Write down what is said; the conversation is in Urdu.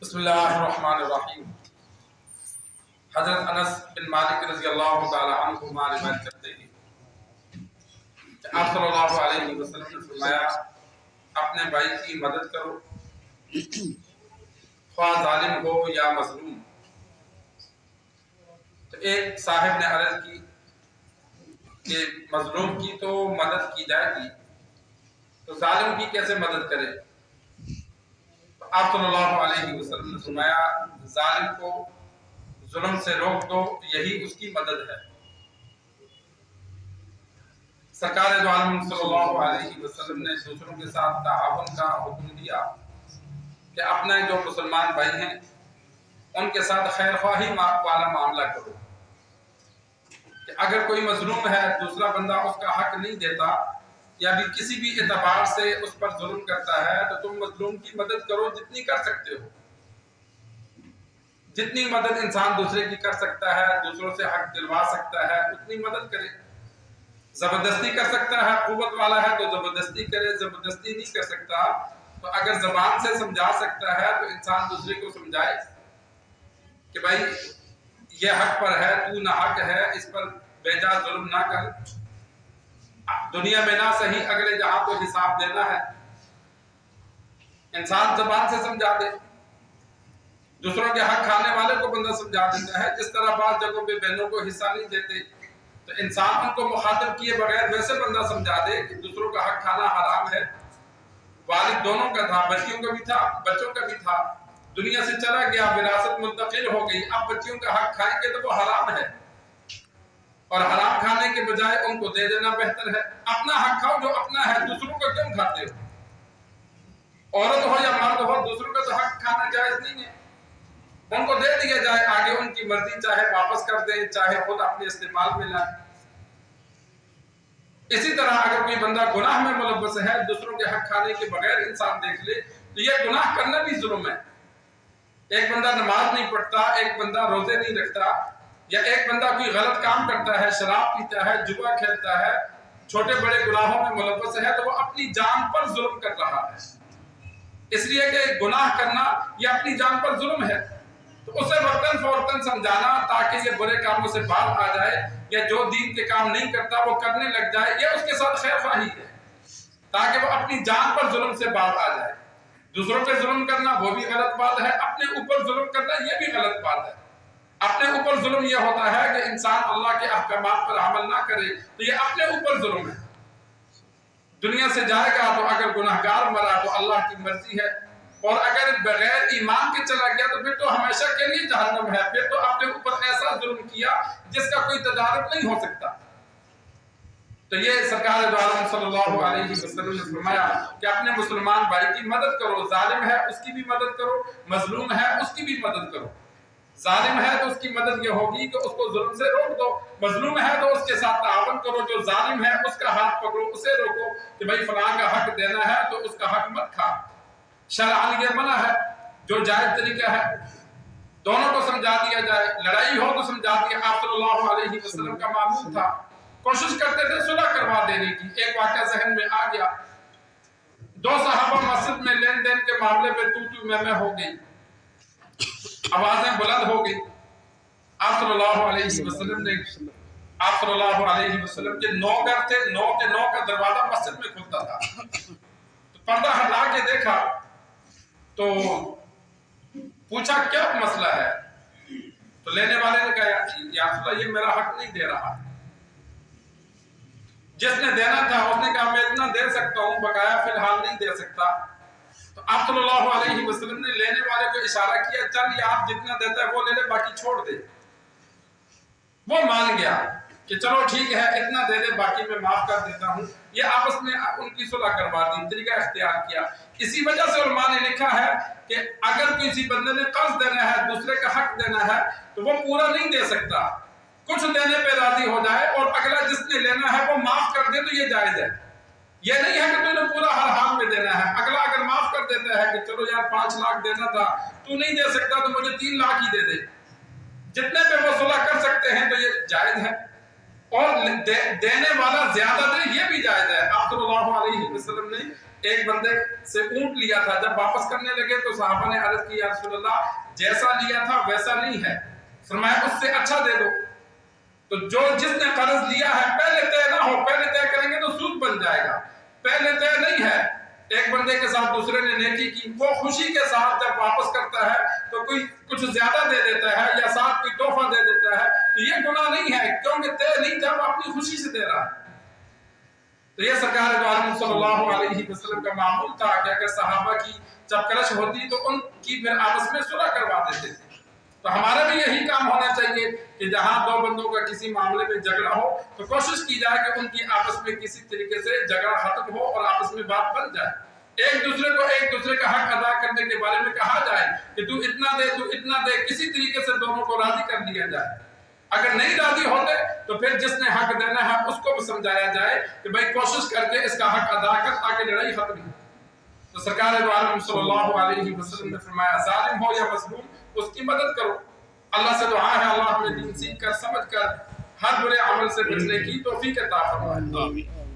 بسم اللہ الرحمن الرحیم۔ حضرت انس بن مالک رضی اللہ تعالی عنہ روایت کرتے ہیں کہ آپ صلی اللہ علیہ وسلم نے فرمایا اپنے بھائی کی مدد کرو، خواہ ظالم ہو یا مظلوم۔ تو ایک صاحب نے عرض کی کہ مظلوم کی تو مدد کی جائے گی، تو ظالم کی کیسے مدد کرے؟ آپ صلی اللہ علیہ وسلم نے فرمایا ظالم کو ظلم سے روک دو، یہی اس کی مدد ہے۔ سرکار دو عالم صلی اللہ علیہ وسلم نے دوسروں کے ساتھ تعاون کا حکم دیا کہ اپنے جو مسلمان بھائی ہیں ان کے ساتھ خیر خواہی والا معاملہ کرو، کہ اگر کوئی مظلوم ہے دوسرا بندہ اس کا حق نہیں دیتا یا بھی کسی بھی اعتبار سے اس پر ظلم کرتا ہے تو تم مظلوم کی مدد کرو جتنی کر سکتے ہو۔ جتنی مدد انسان دوسرے کی کر سکتا ہے، دوسروں سے حق دلوا سکتا ہے، اتنی مدد کرے۔ زبردستی کر سکتا ہے، قوت والا ہے تو زبردستی کرے، زبردستی نہیں کر سکتا تو اگر زبان سے سمجھا سکتا ہے تو انسان دوسرے کو سمجھائے کہ بھائی یہ حق پر ہے، تو نہ حق ہے، اس پر بیجا ظلم نہ کر، دنیا میں نہ صحیح اگلے جہاں کو حساب دینا ہے۔ انسان زبان سے سمجھا دے، دوسروں کے حق کھانے والے کو بندہ سمجھا دیتا ہے۔ جس طرح بعض جگہوں پہ بہنوں کو حصہ نہیں دیتے تو انسان ان کو مخاطب کیے بغیر ویسے بندہ سمجھا دے کہ دوسروں کا حق کھانا حرام ہے۔ والد دونوں کا تھا، بچیوں کا بھی تھا، بچوں کا بھی تھا، دنیا سے چلا گیا، وراثت منتقل ہو گئی، اب بچیوں کا حق کھائیں گے تو وہ حرام ہے، اور حرام کھانے کے بجائے ان کو دے دینا بہتر ہے۔ اپنا حق کھاؤ جو اپنا ہے، دوسروں کا کیوں کھاتے ہو؟ عورت ہو یا مرد ہو، دوسروں کا تو حق کھانا جائز نہیں ہے، ان کو دے دیا جائے، آگے ان کی مرضی، چاہے واپس کر دیں چاہے خود اپنے استعمال میں لائیں۔ اسی طرح اگر کوئی بندہ گناہ میں ملوث ہے، دوسروں کے حق کھانے کے بغیر انسان دیکھ لے تو یہ گناہ کرنا بھی ظلم ہے۔ ایک بندہ نماز نہیں پڑھتا، ایک بندہ روزے نہیں رکھتا، یا ایک بندہ کوئی غلط کام کرتا ہے، شراب پیتا ہے، جوا کھیلتا ہے، چھوٹے بڑے گناہوں میں ملوث ہے، تو وہ اپنی جان پر ظلم کر رہا ہے۔ اس لیے کہ گناہ کرنا یہ اپنی جان پر ظلم ہے، تو اسے وقتاً فوقتاً سمجھانا تاکہ یہ برے کاموں سے باز آ جائے، یا جو دین کے کام نہیں کرتا وہ کرنے لگ جائے، یہ اس کے ساتھ خیر خواہی ہے، تاکہ وہ اپنی جان پر ظلم سے باز آ جائے۔ دوسروں پہ ظلم کرنا وہ بھی غلط بات ہے، اپنے اوپر ظلم کرنا یہ بھی غلط بات ہے۔ اپنے اوپر ظلم یہ ہوتا ہے کہ انسان اللہ کے احکامات پر عمل نہ کرے، تو یہ اپنے اوپر ظلم ہے۔ دنیا سے جائے گا تو اگر گناہگار مرا تو اللہ کی مرضی ہے، اور اگر بغیر ایمان کے چلا گیا تو پھر تو ہمیشہ کے لیے جہنم ہے، پھر تو اپنے اوپر ایسا ظلم کیا جس کا کوئی تجارب نہیں ہو سکتا۔ تو یہ سرکار دو عالم صلی اللہ علیہ وسلم نے فرمایا کہ اپنے مسلمان بھائی کی مدد کرو، ظالم ہے اس کی بھی مدد کرو، مظلوم ہے اس کی بھی مدد کرو۔ ظالم ہے تو اس کی مدد یہ ہوگی کہ اس کو ظلم سے روک دو، مظلوم ہے تو اس کے ساتھ تعاون کرو، جو ظالم ہے اس کا ہاتھ پکڑو، اسے روکو کہ بھائی فلاں کا حق دینا ہے تو اس کا حق مت کھا۔ شرعاً یہ منع ہے، جو جائز طریقہ ہے دونوں کو سمجھا دیا جائے، لڑائی ہو تو سمجھا دیا۔ آپ صلی اللہ علیہ وسلم کا معمول تھا، کوشش کرتے تھے صلح کروا دینے کی۔ ایک واقعہ ذہن میں آ گیا، دو صحابہ مسجد میں لین دین کے معاملے پہ تو میں ہو گئی، آوازیں بلند ہو گئی۔ آپ صلی اللہ علیہ وسلم کے 9 گھر تھے، 9 کے 9 کا دروازہ مسجد میں کھلتا تھا، تو پردہ ہٹا کے دیکھا تو پوچھا کیا مسئلہ ہے؟ تو لینے والے نے کہا یا رسول اللہ یہ میرا حق نہیں دے رہا۔ جس نے دینا تھا اس نے کہا میں اتنا دے سکتا ہوں، بقایا فی الحال نہیں دے سکتا۔ تو آپ صلی اللہ علیہ وسلم نے لینے والے کو اشارہ کیا چل یہ آپ جتنا دیتا ہے وہ لے لے، باقی چھوڑ دے۔ وہ مان گیا کہ چلو ٹھیک ہے اتنا دے دے، باقی میں معاف کر دیتا ہوں۔ یہ آپس میں ان کی صلح کروا دی، طریقہ اختیار کیا۔ اسی وجہ سے علماء نے لکھا ہے کہ اگر کسی بندے نے قرض دینا ہے، دوسرے کا حق دینا ہے، تو وہ پورا نہیں دے سکتا، کچھ دینے پہ راضی ہو جائے اور اگلا جس نے لینا ہے وہ معاف کر دے تو یہ جائز ہے۔ یہ نہیں ہے کہ تو نے پورا ہر حال میں دینا ہے۔ اگلا اگر معاف کر دیتا ہے کہ چلو یار 5 لاکھ دینا تھا، تو نہیں دے سکتا تو مجھے 3 لاکھ ہی دے دے، جتنے پہ وہ صلح کر سکتے ہیں تو یہ جائز ہے۔ اور دینے والا زیادہ دے یہ بھی جائز ہے۔ آپ صلی اللہ علیہ وسلم نے ایک بندے سے اونٹ لیا تھا، جب واپس کرنے لگے تو صحابہ نے عرض کی یا رسول اللہ جیسا لیا تھا ویسا نہیں ہے، فرمایا اس سے اچھا دے دو۔ تو جس نے قرض لیا ہے پہلے طے نہ ہو، پہلے طے کریں گے تو سود بن جائے گا، پہلے طے نہیں ہے۔ ایک بندے کے ساتھ دوسرے نے نیکی کی، وہ خوشی کے ساتھ جب واپس کرتا ہے تو کوئی کچھ زیادہ دے دیتا ہے یا ساتھ کوئی تحفہ دے دیتا ہے تو یہ گناہ نہیں ہے، کیونکہ طے نہیں تھا، وہ اپنی خوشی سے دے رہا ہے۔ تو یہ سرکار دو عالم صلی اللہ علیہ وسلم کا معمول تھا کہ اگر صحابہ کی جب کلش ہوتی تو ان کی پھر آپس میں صلح کروا دیتے تھے۔ تو ہمارا بھی یہی کام ہونا چاہیے کہ جہاں دو بندوں کا کسی معاملے میں جھگڑا ہو تو کوشش کی جائے کہ ان کی آپس میں کسی طریقے سے جھگڑا ختم ہو اور آپس میں بات بن جائے، ایک دوسرے کا حق ادا کرنے کے بارے میں کہا جائے کہ تو اتنا دے، کسی طریقے سے دونوں کو راضی کر لیا جائے۔ اگر نہیں راضی ہوتے تو پھر جس نے حق دینا ہے اس کو بھی سمجھایا جائے کہ بھائی کوشش کر کے اس کا حق ادا کر تاکہ لڑائی ختم ہو۔ تو سرکار دو عالم صلی اللہ علیہ وسلم نے فرمایا ظالم ہو یا مظلوم اس کی مدد کرو۔ اللہ سے دعا ہے اللہ ہمیں دین سیکھ کر سمجھ کر ہر برے عمل سے بچنے کی توفیق عطا فرمائے۔